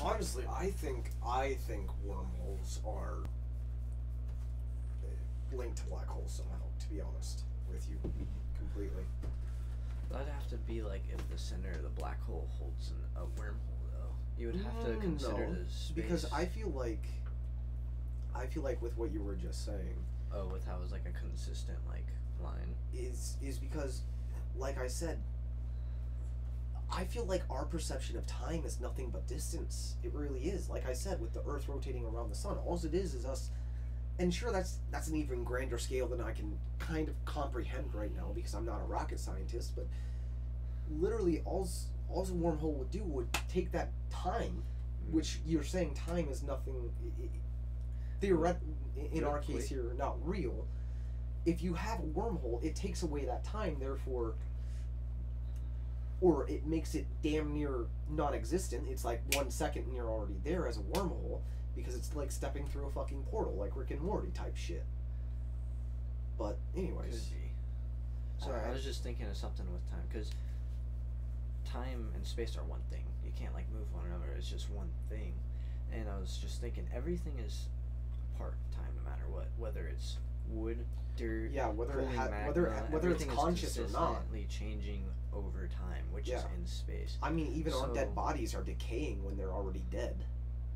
Honestly, I think wormholes are linked to black holes somehow. To be honest with you, completely. That'd have to be like if the center of the black hole holds a wormhole, though. You would have to consider No, the space. because I feel like with what you were just saying. Oh, with how it was like a consistent like line. Is because, like I said, I feel like our perception of time is nothing but distance. It really is. Like I said, with the Earth rotating around the sun, all it is us. And sure, that's an even grander scale than I can kind of comprehend right now because I'm not a rocket scientist. But literally, all a wormhole would do would take that time, which you're saying time is nothing. Theoretically, in our case here, not real. If you have a wormhole, it takes away that time. Therefore, or it makes it damn near non-existent. It's like 1 second and you're already there as a wormhole because it's like stepping through a fucking portal, like Rick and Morty type shit. But anyways, Could be. Sorry, I was just thinking of something with time, because time and space are one thing. You can't like move one another. It's just one thing. And I was just thinking everything is part time, no matter what. Whether it's wood, dirt, yeah, whether magma, it's conscious or not, consistently changing over time, which is in space. I mean, even our dead bodies are decaying when they're already dead.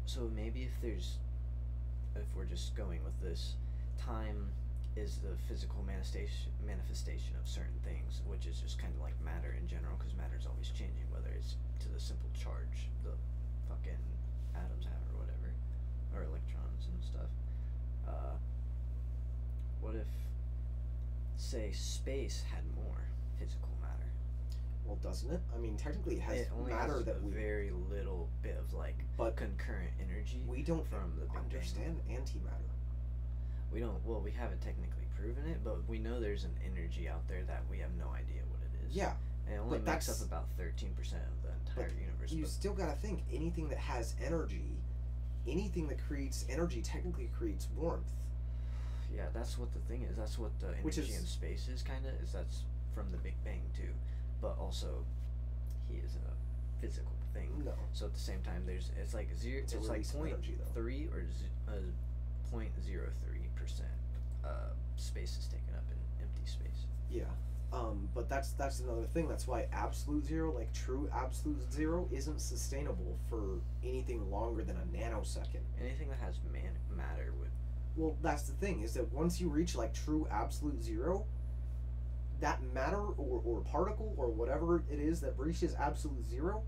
So maybe if we're just going with this, time is the physical manifestation of certain things, which is just kind of like matter in general, because matter's always changing, whether it's to the simple charge the fucking atoms have or whatever, or electrons and stuff. What if, say, space had more physical matter? Well, doesn't it? I mean, technically it has matter that we very little bit of like concurrent energy. We don't from the Big understand antimatter. We don't. Well, we haven't technically proven it, but we know there's an energy out there that we have no idea what it is. Yeah, and it only makes up about 13% of the entire universe. You still gotta think anything that has energy, anything that creates energy technically creates warmth. Yeah, that's what the thing is. That's what the energy in space is, kind of. Is that's from the Big Bang too, but also he isn't a physical thing. No. So at the same time, it's like zero. It's like 0.3 or 0.03% space is taken up in empty space. Yeah. But that's another thing. That's why absolute zero, like true absolute zero, isn't sustainable for anything longer than a nanosecond. Anything that has matter would. Well, that's the thing, is that once you reach like true absolute zero, that matter or particle or whatever it is that reaches absolute zero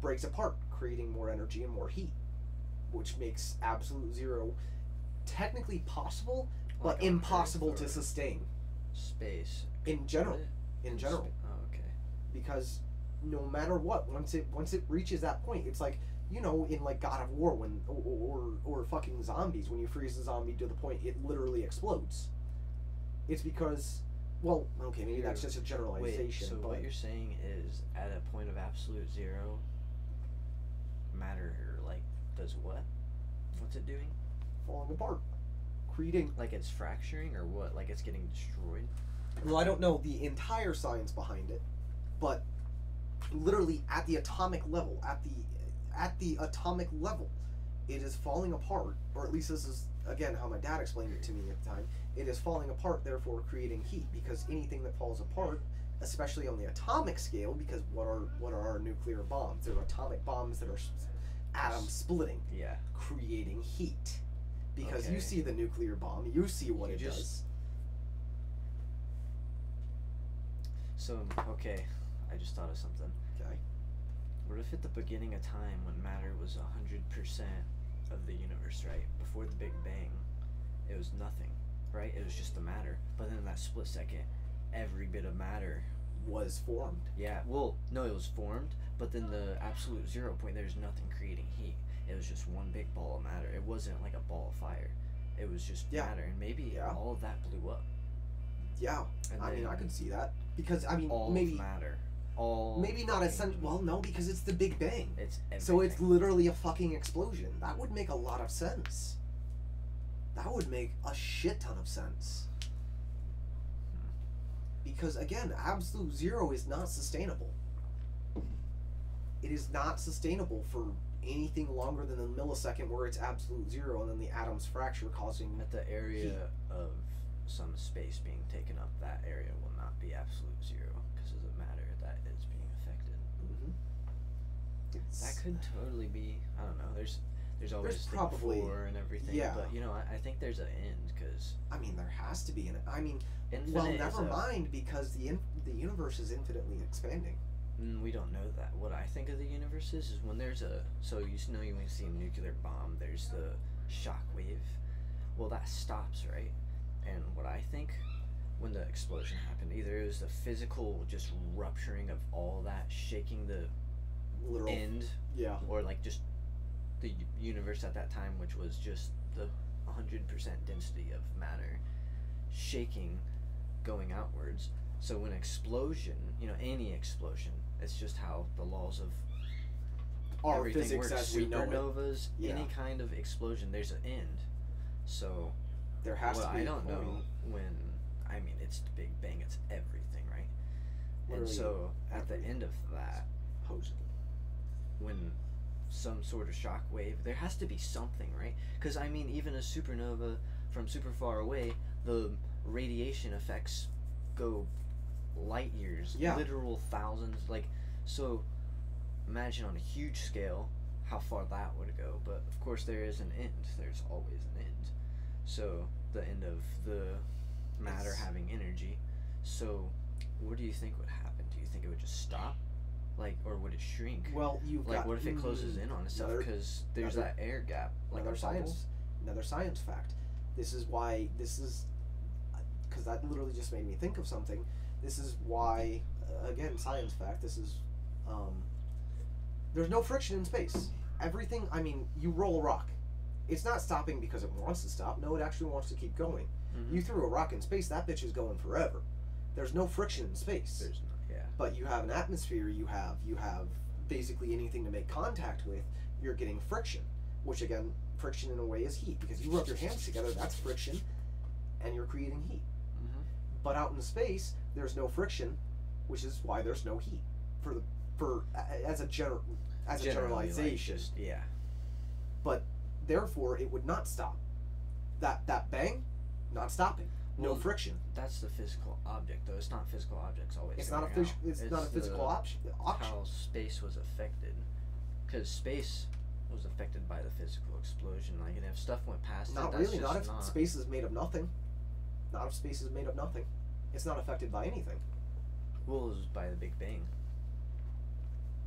breaks apart, creating more energy and more heat, which makes absolute zero technically possible, but like impossible to sustain. Space. In general. In general. Oh, okay. Because no matter what, once it reaches that point, it's like, you know, in like God of War when or fucking zombies, when you freeze a zombie to the point it literally explodes. It's because, well, okay, maybe that's just a generalization. Wait, so what you're saying is at a point of absolute zero, matter like does what? What's it doing? Falling apart. Creating. Like it's fracturing or what? Like it's getting destroyed? Well, I don't know the entire science behind it, but literally at the atomic level, it is falling apart, or at least this is, again, how my dad explained it to me at the time. It is falling apart, therefore creating heat, because anything that falls apart, especially on the atomic scale, because what are our nuclear bombs? They're atomic bombs that are atoms splitting, creating heat. Because you see the nuclear bomb, you see what it does. So, okay, I just thought of something. Okay. What if at the beginning of time, when matter was 100% of the universe, right? Before the Big Bang, it was nothing, right? It was just the matter. But then in that split second, every bit of matter was formed. Yeah, well, no, it was formed, but then the absolute 0 point, there's nothing creating heat. It was just one big ball of matter. It wasn't like a ball of fire. It was just matter, and maybe all of that blew up. Yeah, and I mean, I could see that. Because, I mean, all maybe... matter. Maybe not essential. Well, no, because it's the Big Bang. It's everything. So it's literally a fucking explosion. That would make a lot of sense. That would make a shit ton of sense. Because, again, absolute zero is not sustainable. it is not sustainable for anything longer than a millisecond where it's absolute zero and then the atoms fracture causing At the area heat. of some space being taken up, that area will not be absolute zero because of the matter that is being affected. That could totally be. I don't know. There's always the probably- before and everything. yeah. But I think there's an end because I mean, there has to be an. I mean, infinite well, is never a- mind, because the universe is infinitely expanding. We don't know that. What I think of the universe is when there's a when you see a nuclear bomb, there's the shock wave. Well, that stops, right? And what I think when the explosion happened, either it was the physical just rupturing of all that, shaking the Literal. end, Yeah. or like just the universe at that time, which was just the 100% density of matter, shaking, going outwards. So when explosion, any explosion, it's just how the laws of Our everything physics works. as we know it. Supernovas, Yeah. any kind of explosion, there's an end. So There has what to be. I a don't know point. when, it's the Big Bang, it's everything, right? And Literally so at the everything. end of that, Supposedly. when some sort of shock wave, there has to be something, right? Because even a supernova from super far away, the radiation effects go light years, Yeah. literal thousands. So imagine on a huge scale how far that would go. But of course, there is an end. There's always an end. So the end of the matter It's- having energy. So what do you think would happen? Do you think it would just stop? Or would it shrink? Well, you've got. What if it closes in on itself another- because there's that air gap, like another a bubble? another science fact. This is because that literally just made me think of something. This is why, again, science fact. This is, there's no friction in space. Everything. I mean, you roll a rock, it's not stopping because it wants to stop. No, it actually wants to keep going. Mm-hmm. You threw a rock in space, that bitch is going forever. There's no friction in space. There's not, yeah. But you have an atmosphere. You have basically anything to make contact with. You're getting friction, which again, friction in a way is heat because you rub your hands together. That's friction, and you're creating heat. Mm-hmm. But out in space, there's no friction, which is why there's no heat. As a generalization. Yeah. But therefore, it would not stop. That bang, not stopping. No Well, friction. That's the physical object, though. It's not physical objects always. It's not a going fish. out. It's not a physical the- option. How space was affected, because space was affected by the physical explosion. And if stuff went past it, Not that's really. just Not if space is made of nothing. Not if space is made of nothing. It's not affected by anything. Well, it was by the Big Bang.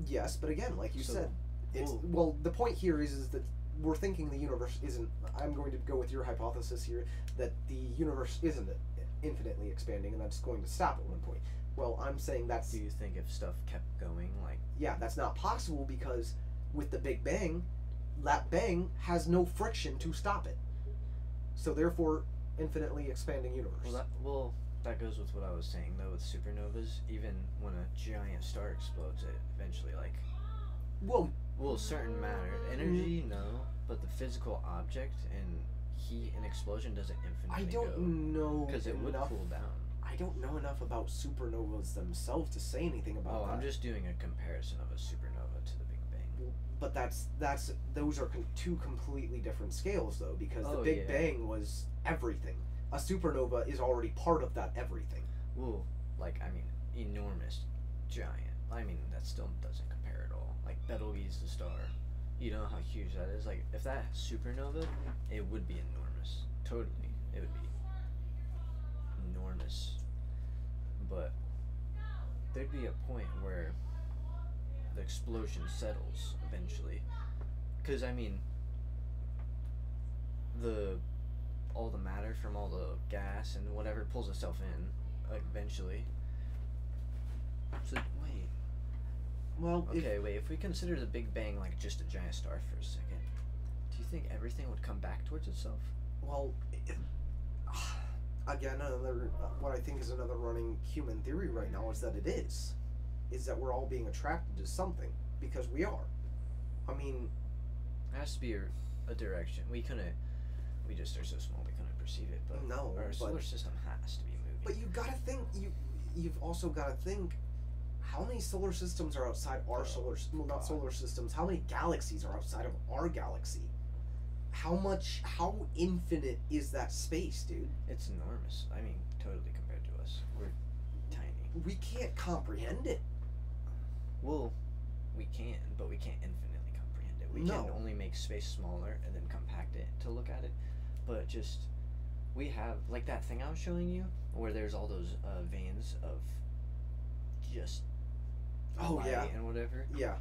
Yes, but again, like you So, said, it's well- the point here is that we're thinking the universe isn't. I'm going to go with your hypothesis here that the universe isn't infinitely expanding and that's going to stop at one point. Well, I'm saying that's Do you think if stuff kept going, that's not possible because with the Big Bang, that bang has no friction to stop it. So therefore, infinitely expanding universe. that goes with what I was saying though with supernovas. Even when a giant star explodes, it eventually well, certain matter, energy, no, but the physical object and heat and explosion doesn't I infinitely don't know because it would enough. cool down. I don't know enough about supernovas themselves to say anything about that. I'm just doing a comparison of a supernova to the Big Bang. But those are two completely different scales though, because the Oh, Big yeah. Bang was everything. A supernova is already part of that everything. Well, enormous, giant. That still doesn't compare at all. Betelgeuse the star. You know how huge that is? If that supernova, it would be enormous. Totally. It would be enormous. But there'd be a point where the explosion settles eventually. Because, all the matter from all the gas and whatever pulls itself in eventually. So, wait. Well, Okay, wait. If we consider the Big Bang like just a giant star for a second, do you think everything would come back towards itself? Again, another what I think is another running human theory right now is that is that we're all being attracted to something because we are. It has to be a direction. We just are so small we couldn't perceive it, but No, our but- solar system has to be moving. But you gotta think. You've also gotta think how many solar systems are outside our well, not solar systems, how many galaxies are outside of our galaxy? How infinite is that space, dude? It's enormous. I mean, totally compared to us. We're tiny. We can't comprehend it. Well, we can, but we can't infinitely comprehend it. We can only make space smaller and then compact it to look at it. But just, we have, like that thing I was showing you, where there's all those veins of just light and whatever. Yeah.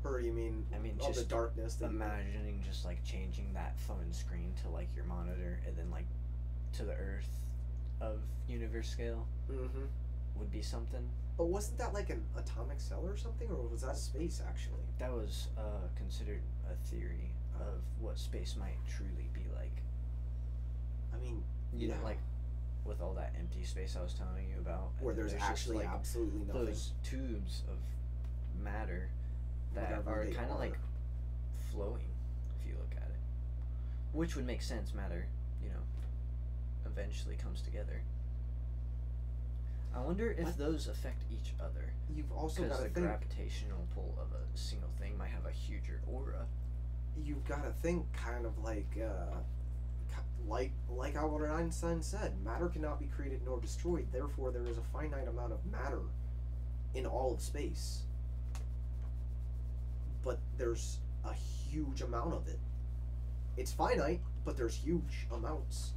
Or you mean, all just the darkness. Imagining just like changing that phone screen to like your monitor and then like to the Earth of universe scale would be something. But wasn't that like an atomic cell or something, or was that space actually? That was considered a theory of what space might truly be like. I mean, you know, like with all that empty space I was telling you about, where there's actually just, like, absolutely nothing. Those tubes of matter that are kind of like flowing, if you look at it. Which would make sense. Matter, you know, eventually comes together. I wonder if those affect each other. You've also got to think, because the gravitational pull of a single thing might have a huger aura. You've got to think kind of like Albert Einstein said, matter cannot be created nor destroyed. Therefore, there is a finite amount of matter in all of space. But there's a huge amount of it. It's finite, but there's huge amounts.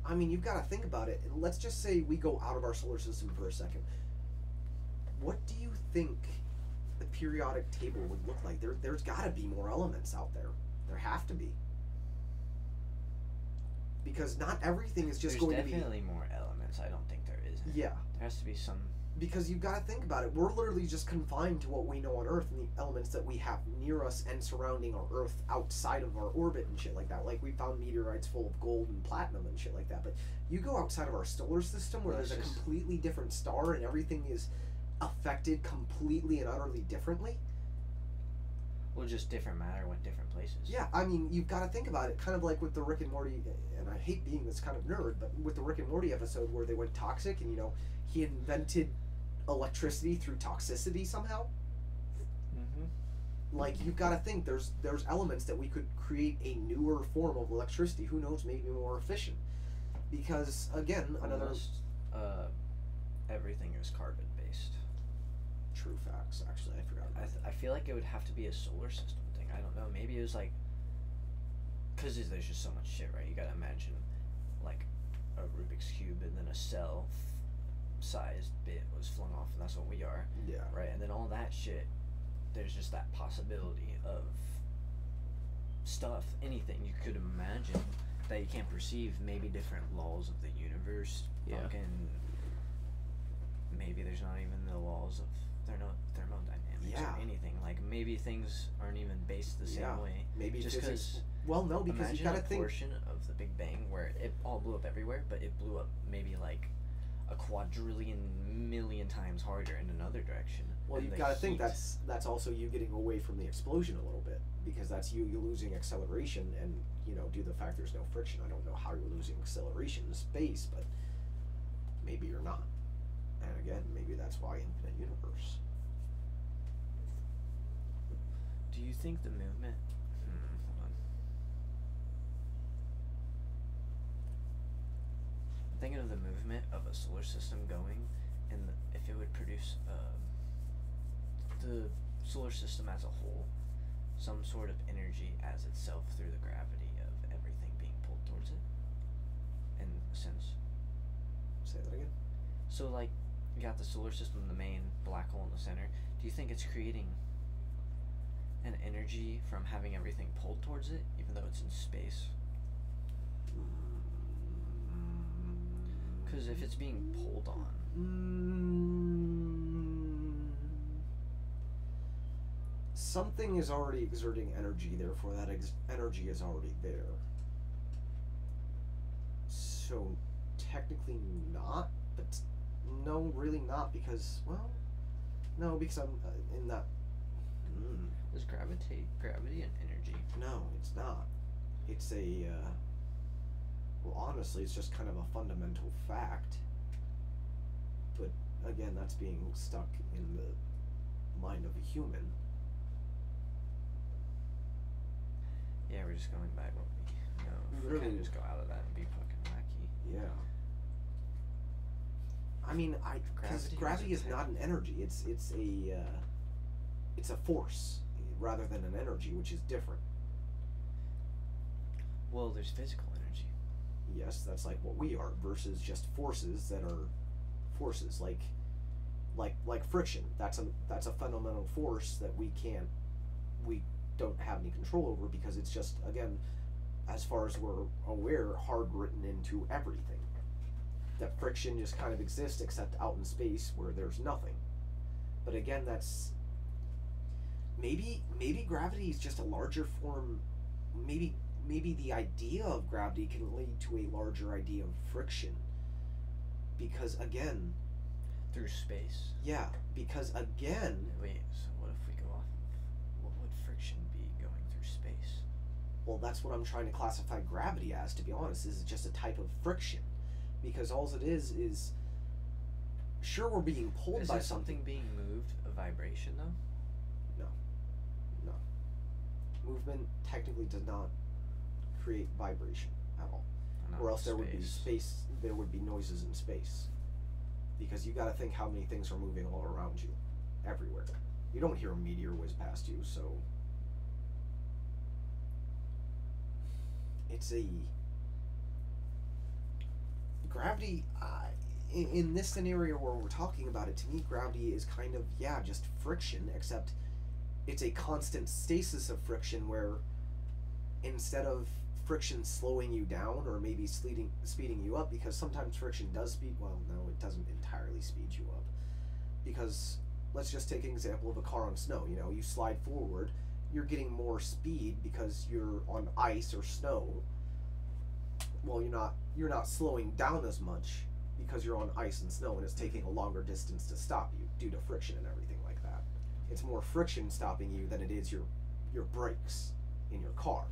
I mean, you've got to think about it. Let's just say we go out of our solar system for a second. What do you think the periodic table would look like? There's got to be more elements out there. There have to be. Because not everything is just going to be... There's definitely more elements. I don't think there isn't. Yeah. There has to be some... Because you've got to think about it. We're literally just confined to what we know on Earth and the elements that we have near us and surrounding our Earth outside of our orbit and shit like that. Like, we found meteorites full of gold and platinum and shit like that. But you go outside of our solar system where there's a completely different star and everything is affected completely and utterly differently. Well, just different matter went different places. Yeah, I mean, you've got to think about it. Kind of like with the Rick and Morty, and I hate being this kind of nerd, but with the Rick and Morty episode where they went toxic and, you know, he invented electricity through toxicity somehow. Like, you've got to think there's elements that we could create a newer form of electricity. Who knows, maybe more efficient. Because again, Almost, everything is carbon based. True facts. Actually, I forgot about that. I feel like it would have to be a solar system thing. I don't know. Maybe it was like, because there's just so much shit, right? You gotta imagine like a Rubik's cube and then a cell sized bit was flung off, and that's what we are. Yeah. Right, and then all that shit. There's just that possibility of stuff, anything you could imagine that you can't perceive. Maybe different laws of the universe. Yeah. Fucking, maybe there's not even the laws of thermodynamics or anything. Like, maybe things aren't even based the same way. Maybe just because. Well, no, because you gotta think. Imagine a portion of the Big Bang where it all blew up everywhere, but it blew up maybe like a quadrillion million times harder in another direction. Well, you've got to think that's also you getting away from the explosion a little bit, because that's you losing acceleration, and you know, due to the fact there's no friction, I don't know how you're losing acceleration in space, but maybe you're not. And again, maybe that's why infinite universe. Do you think the movement? Hold on. I'm thinking of the movement of a solar system going, and if it would produce the solar system as a whole, some sort of energy as itself through the gravity of everything being pulled towards it, in a sense. Say that again? So, like, you got the solar system, the main black hole in the center. Do you think it's creating an energy from having everything pulled towards it, even though it's in space? Because if it's being pulled on... Something is already exerting energy, therefore that energy is already there. So, technically not, but no, really not, because, well, no, because I'm in that... Is gravity an energy? No, it's not. It's a, well, honestly, it's just kind of a fundamental fact. But again, that's being stuck in the mind of a human. Yeah, we're just going by what we know. If we Literally. can just go out of that and be fucking wacky. Yeah. I mean, because gravity is not an energy. It's a force rather than an energy, which is different. Well, there's physical energy. Yes, that's like what we are versus just forces that are forces like friction. That's a fundamental force that we don't have any control over because it's just, again, as far as we're aware, hard written into everything. That friction just kind of exists except out in space where there's nothing. But again, that's maybe gravity is just a larger form. Maybe the idea of gravity can lead to a larger idea of friction. Because again, Through space. yeah, because again, Wait, so what if we go off of, what would friction be going through space? well, that's what I'm trying to classify gravity as, to be honest, is just a type of friction. Because all it is, sure, we're being pulled by Is something being moved a vibration, though? No. Movement technically does not create vibration at all. Not Or else there would be space. space, there would be noises in space. Because you gotta think how many things are moving all around you, everywhere. You don't hear a meteor whiz past you, so it's a gravity. In this scenario where we're talking about it, to me, gravity is kind of, yeah, just friction, except it's a constant stasis of friction where instead of friction slowing you down or maybe speeding you up, because sometimes friction does speed, well, no, it doesn't entirely speed you up. Because let's just take an example of a car on snow. You know, you slide forward, you're getting more speed because you're on ice or snow. Well, you're not slowing down as much because you're on ice and snow and it's taking a longer distance to stop you due to friction and everything like that. It's more friction stopping you than it is your brakes in your car.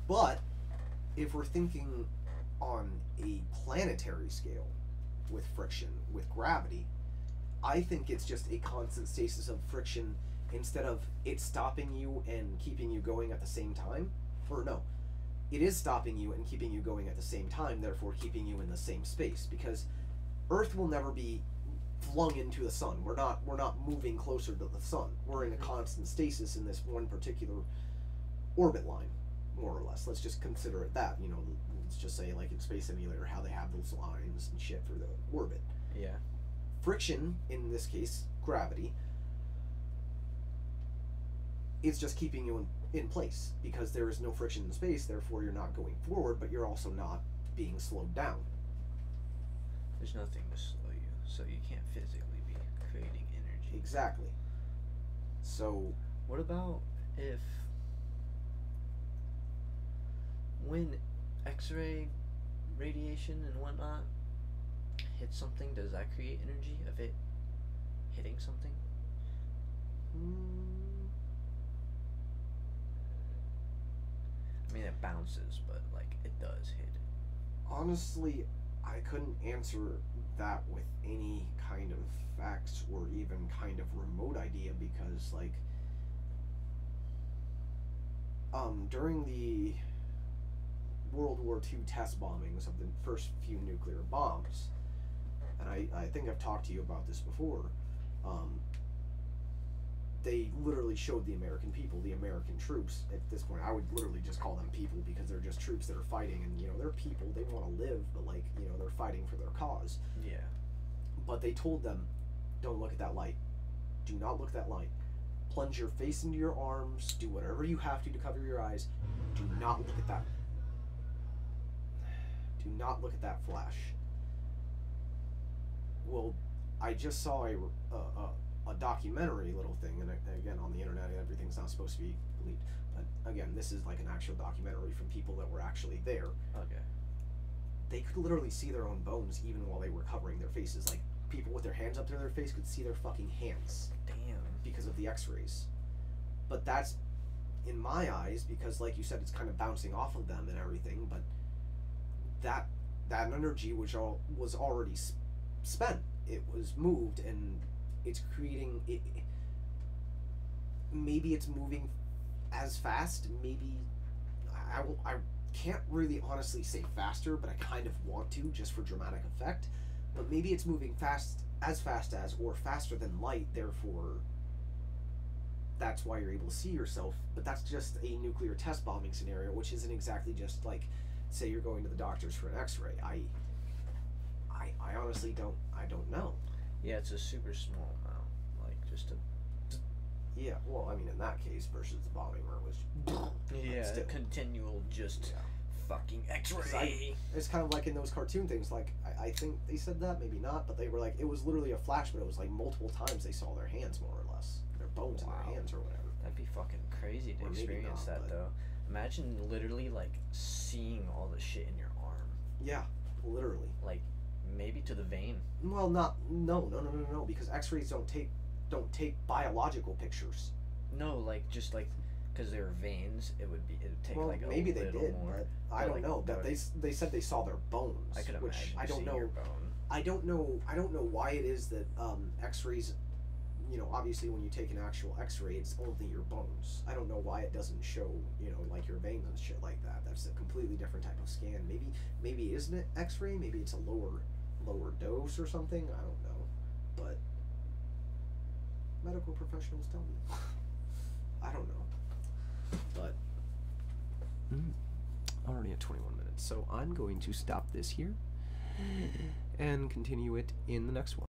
But if we're thinking on a planetary scale with friction, with gravity, I think it's just a constant stasis of friction instead of it stopping you and keeping you going at the same time. Or no, it is stopping you and keeping you going at the same time, therefore keeping you in the same space, because Earth will never be flung into the sun. We're not moving closer to the sun. We're in a constant stasis in this one particular orbit line, more or less. Let's just consider it that. You know, let's just say like in Space Simulator how they have those lines and shit for the orbit. Yeah. Friction, in this case, gravity, is just keeping you in place because there is no friction in space, therefore you're not going forward, but you're also not being slowed down. There's nothing to slow you, so you can't physically be creating energy. Exactly. So, What about if when X-ray radiation and whatnot hits something, does that create energy of it hitting something? I mean, it bounces, but like it does hit it. honestly, I couldn't answer that with any kind of facts or even kind of remote idea because, like, during the World War II test bombings of the first few nuclear bombs, and I think I've talked to you about this before, they literally showed the American people, the American troops. At this point, I would literally just call them people because they're just troops that are fighting, and you know, they're people, they want to live, but like, you know, they're fighting for their cause. Yeah. But they told them, don't look at that light. Do not look at that light. Plunge your face into your arms, do whatever you have to cover your eyes. Do not look at that. Do not look at that flash. Well, I just saw a documentary little thing, and again, on the internet, everything's not supposed to be believed. But again, this is like an actual documentary from people that were actually there. Okay. They could literally see their own bones even while they were covering their faces. Like, people with their hands up to their face could see their fucking hands Damn. because of the x-rays. But that's, in my eyes, because like you said, it's kind of bouncing off of them and everything, but that that energy was already spent. It was moved, and it's creating it. Maybe it's moving as fast. Maybe I can't really honestly say faster, but I kind of want to just for dramatic effect. But maybe it's moving fast as, or faster than light. Therefore, that's why you're able to see yourself. But that's just a nuclear test bombing scenario, which isn't exactly just like, say you're going to the doctors for an X-ray. I honestly don't know. Yeah, it's a super small amount, like just a. Yeah, well, I mean, in that case versus the bombing where it was. Yeah, still. continual just fucking 'Cause X-ray. It's kind of like in those cartoon things. Like I think they said that, maybe not, but they were like, it was literally a flash, but it was like multiple times they saw their hands, more or less, their bones in their hands or whatever. That'd be fucking crazy to Or maybe experience not, that but- though. Imagine literally like seeing all the shit in your arm, Yeah, literally. like maybe to the vein. Well, no, because X-rays don't take biological pictures. No, like just like because there are veins, it would take Well, like a maybe they little did, more. but I don't like, know. But that they said they saw their bones, I could which imagine I don't seeing know. your bone. I don't know why it is that X-rays. You know, obviously when you take an actual X-ray, it's only your bones. I don't know why it doesn't show, you know, like your veins and shit like that. That's a completely different type of scan. Maybe isn't it X-ray? Maybe it's a lower dose or something. I don't know, but medical professionals tell me. I don't know, but already at 21 minutes, so I'm going to stop this here and continue it in the next one.